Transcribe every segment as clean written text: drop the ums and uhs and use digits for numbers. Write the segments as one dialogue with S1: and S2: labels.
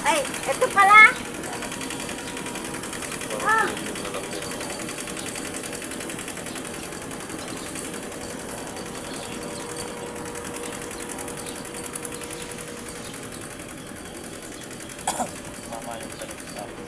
S1: Ay, ito pala. Ah.
S2: Mama yung talag sa akin.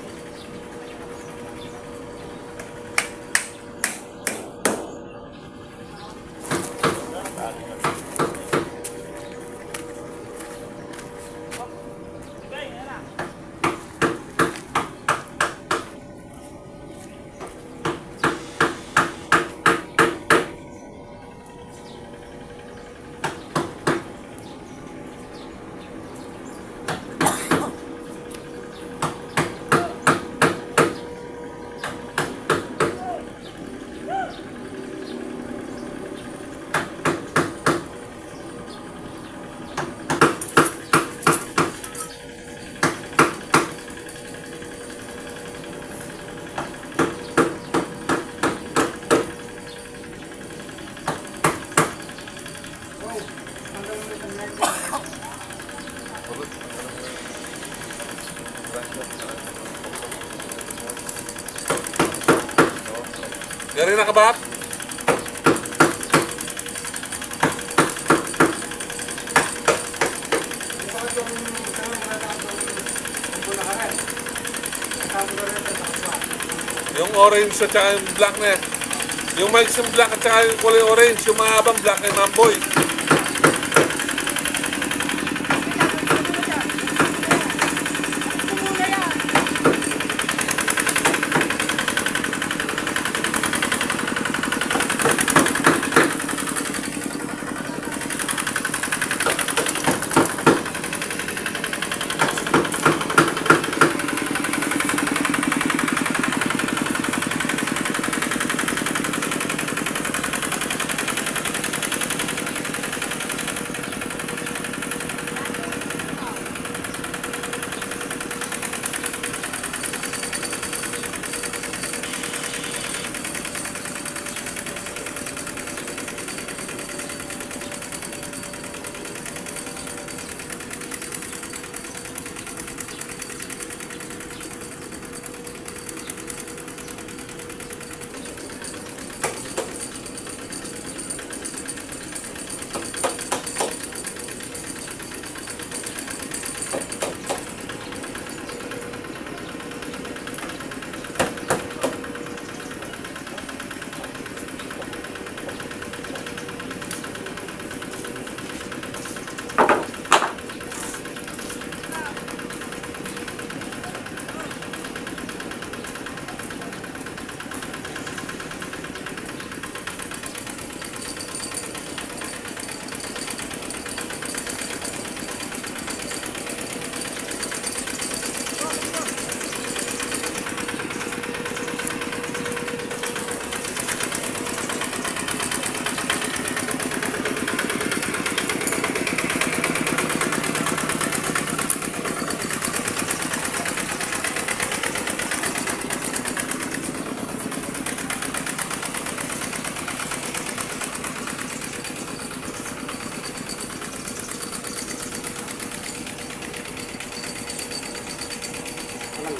S3: Gari na kabak? Yung orange at saka yung black na yan. Yung mics yung black at saka yung kulay orange, yung mga abang black ay mamboy.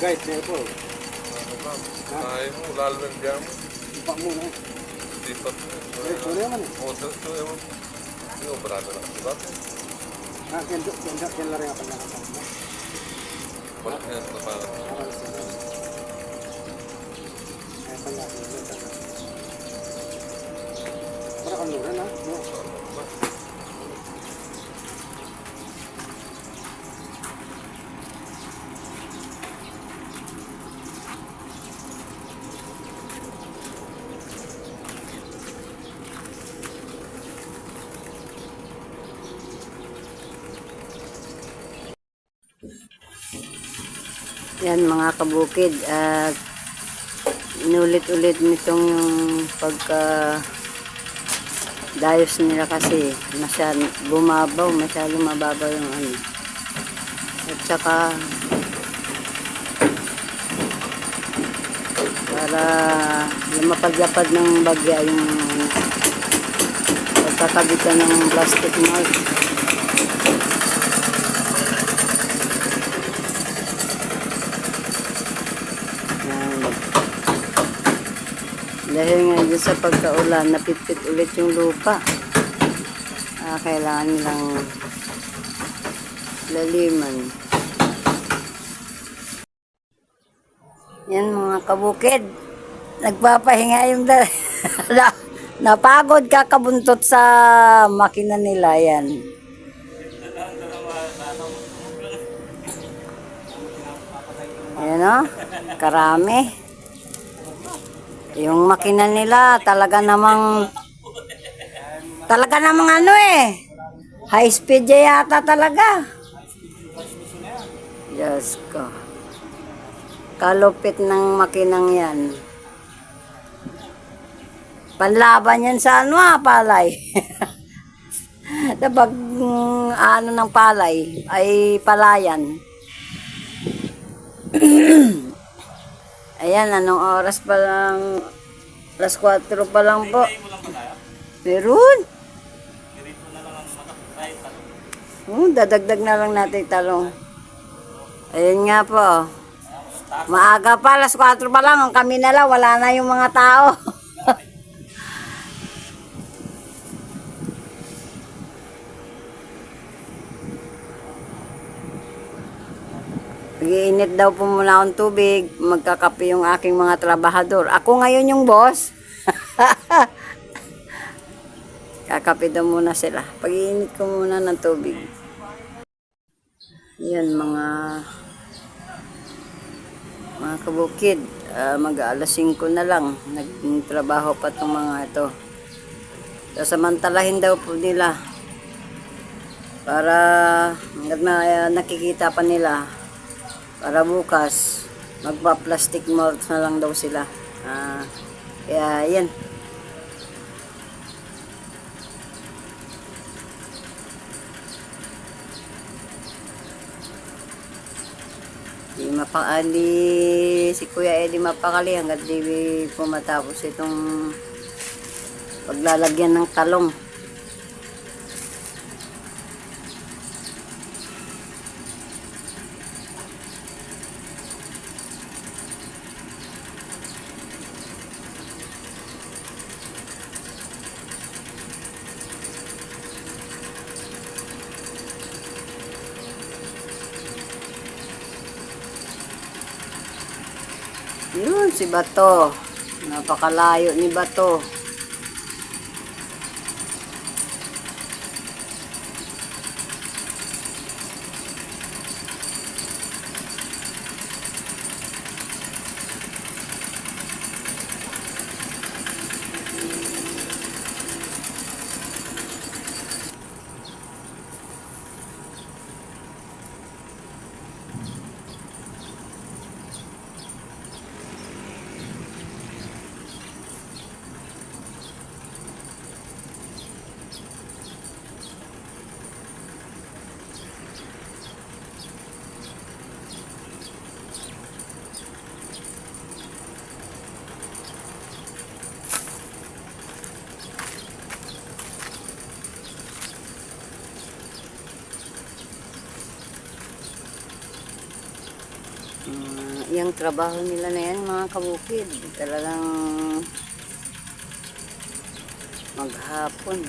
S2: guys, na ito.
S3: Kain mo, lalo ng jam.
S2: Ipak mo na.
S3: Tipat.
S2: Ito na naman eh.
S3: Order to ewan. Yung operado na kasi dati.
S2: Kaya lang rin ako nakapag.
S3: Wala yan na parang.
S2: Kaya pala ako nito. Para kanuran ha? No.
S1: Yan mga kabukid, at inulit-ulit nitong yung pagka dayos nila kasi masyadong mababaw yung ano. At saka para lumapad-lapad ng bagya yung pagkakabitan ng plastic mouth. Dahil nga dyan sa pagkaulan, napitpit ulit yung lupa. Kailangan nilang laliman. Yan mga kabukid. Nagpapahinga yung napagod kakabuntot sa makina nila yan. Ayan o, karami. Yung makina nila talaga namang ano eh. High speed yata talaga. Diyos ko. Kalupit ng makinang yan. Panlaban yan sa palay. Kapag ano ng palay ay palayan. Ayan, anong oras pa lang? Alas 4 pa lang po. Meron. Dadagdag na lang natin talong. Ayun nga po. Maaga pa, alas 4 pa lang. Ang kami na lang, wala na yung mga tao. Nag-iinit daw po muna akong tubig, magkakape yung aking mga trabahador. Ako ngayon yung boss. Kakape daw muna sila. Pag-iinit ko muna ng tubig. Yan mga kabukid. Mag-alas 5 na lang. Nagtrabaho pa itong mga ito. Sasamantalahin daw po nila. Para nakikita pa nila. Para bukas, magpa-plastic mold na lang daw sila. Kaya, yan. Si Kuya Eddie mapakali hanggat di pumatapos itong paglalagyan ng talong. Yun, si Bato. Napakalayo ni Bato. yung trabaho nila na yan mga kabukid. Talagang maghapon.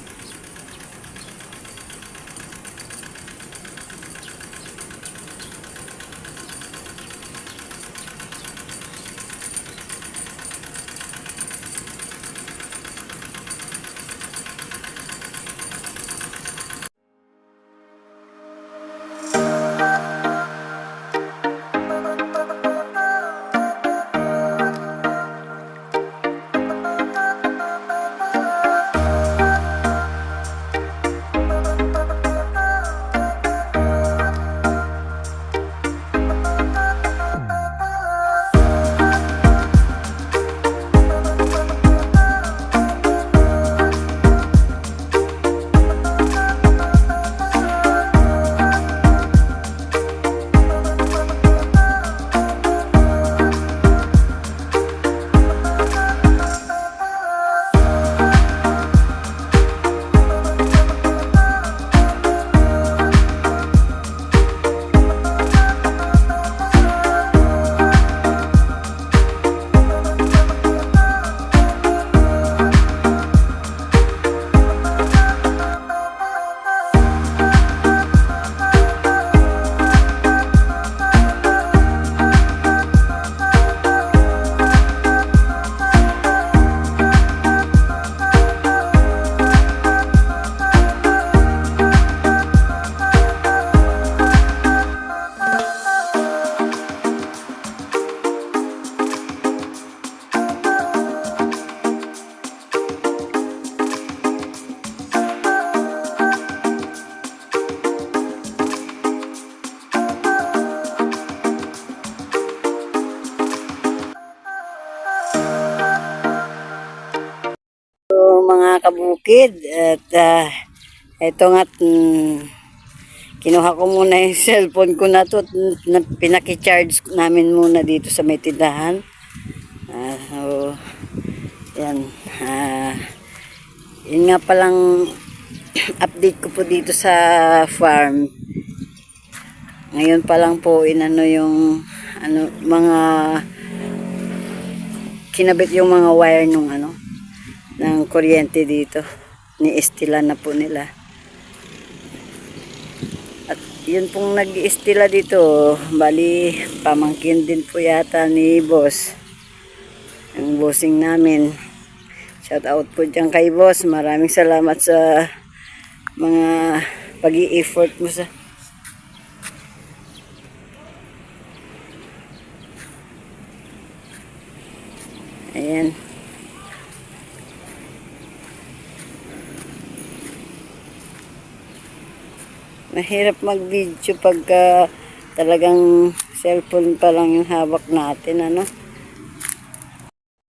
S1: So, mga kabukid, at ito nga't kinuha ko muna yung cellphone ko na to, na pinaki-charge namin muna dito sa may tindahan. So, yan. Yun nga palang update ko po dito sa farm. Ngayon pa lang po inano yung mga kinabit yung mga wire nung ng kuryente dito. Ni-estila na po nila. At yun pong nag-iestila dito, bali pamangkin din po yata ni boss. Ang bossing namin. Shout out po dyan kay boss. Maraming salamat sa mga pag-i-effort mo sa ayan. Mahirap mag-video pagka talagang cellphone pa lang yung hawak natin,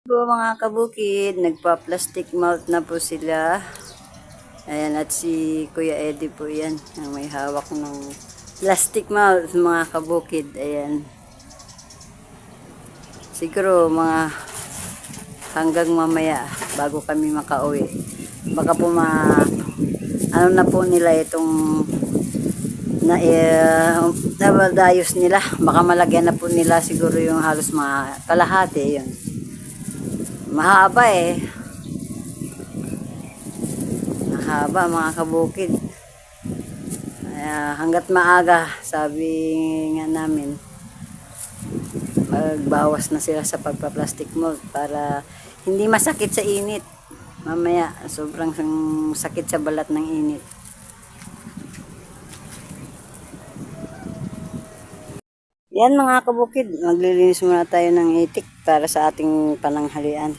S1: Po mga kabukid, nagpa-plastic mount na po sila. Ayan, at si Kuya Eddie po yan, ang may hawak ng plastic mount, mga kabukid. Ayan. Siguro mga hanggang mamaya bago kami makauwi. Baka po na po nila itong nabadayos nila. Baka malagyan na po nila siguro yung halos mga kalahati. Yun. Mahaba mahaba mga kabukid. Hanggat maaga, sabi nga namin, magbawas na sila sa pagpa-plastic mold para hindi masakit sa init. Mamaya, sobrang sakit sa balat ng init. Yan mga kabukid, maglilinis muna tayo ng itik para sa ating pananghalian.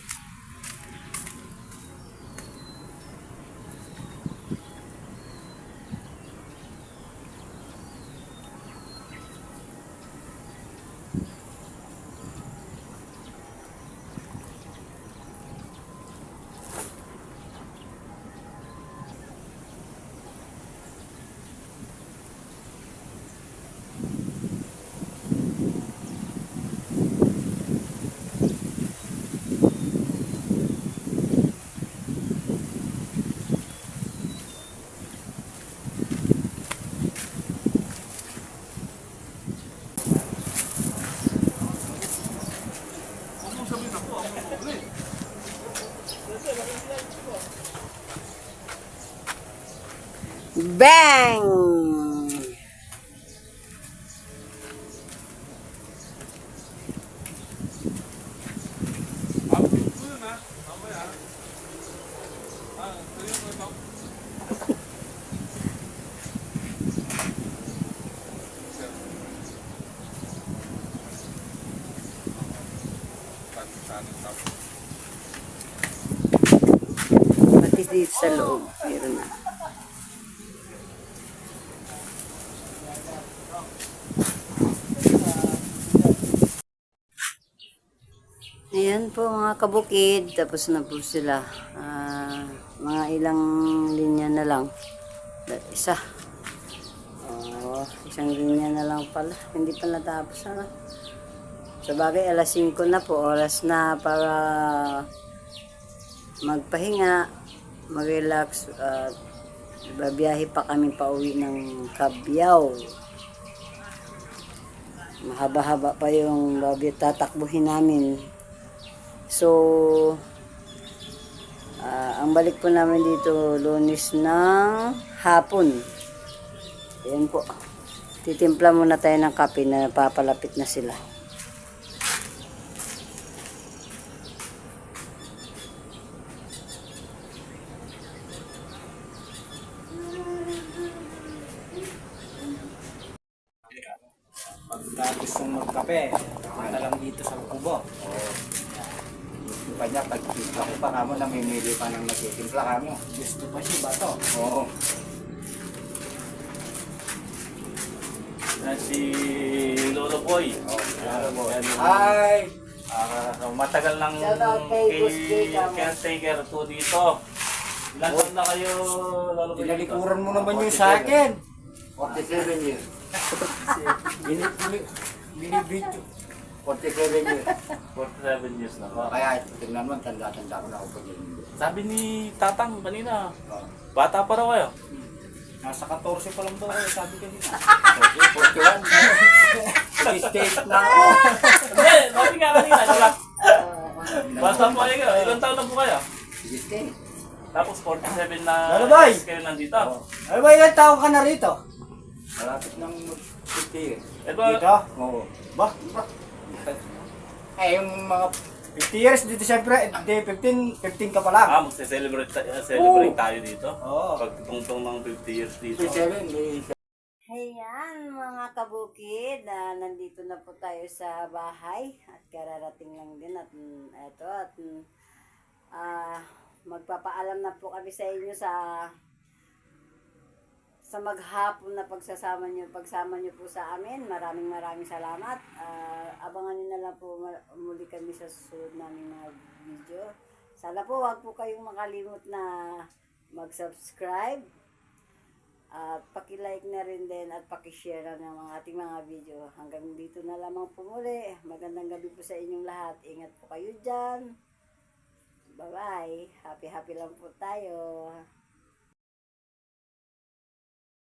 S1: Bang! Pati dito sa loob. Meron na. Ayan po mga kabukid. Tapos na po sila. Mga ilang linya na lang. Isa. Isang linya na lang pala. Hindi pa natapos. Ano? Sa bagay, alas 5 na po. Oras na para magpahinga, mag-relax. At babiyahe pa kami pa uwi ng Cabiao. Mahaba-haba pa yung tatakbuhin namin. So, ang balik po namin dito Lunes ng hapon. Ayan po. Titimpla muna tayo ng kape na papalapit na sila.
S2: Pagka gustong magkape, punta lang dito sa kubo. Gusto pa niya, pagtimpla ko pa kamo, namimili pa ng nagtitimpla kamo. Gusto pa siya ba to? Oo.
S4: Si Lolo Boy.
S2: Hi!
S4: Matagal nang
S1: Shout out kay Boss Jay, kamo.
S4: caretaker to dito. Ilan taon na kayo, Lolo Boy?
S2: Tinalikuran mo naman yung sa akin.
S4: 47 years.
S2: Binibidyo. 47 years.
S4: 47 years na ba?
S2: Kaya tingnan mo, tanda-tanda ko na ako pag yun.
S4: Sabi ni Tatang kanina,
S2: Oh.
S4: bata pa raw kayo.
S2: Nasa 14 pa lang daw kayo, sabi ka nila. 41. State na ako.
S4: Hindi, sabi nga kanina, diba? Bata pa kayo. Ilan taon na po kayo?
S2: State.
S4: Tapos 47 na
S2: Lolo Boy!
S4: years kayo nandito.
S2: Ay ba, ilan taon ka na rito? Malapit ng 50 years.
S4: Ito,
S2: Dito? Oo. Ba? Eh, yung mga 50 years dito siyempre, hindi, 15 ka pa lang.
S4: magse-celebrate tayo dito.
S2: Oo.
S4: Pagtungtong ng 50 years dito.
S2: 57, may
S1: Ayan mga kabukid, nandito na po tayo sa bahay at kararating lang din at eto at magpapaalam na po kami sa inyo sa maghapon na pagsama nyo po sa amin. Maraming salamat. Abangan nyo na lang po muli kami sa susunod naming mga video. Sana po wag po kayong makalimot na mag-subscribe. At paki-like na rin din at paki-share na ng ating mga video. Hanggang dito na lamang po muli. Magandang gabi po sa inyong lahat. Ingat po kayo dyan. Bye-bye. Happy lang po tayo.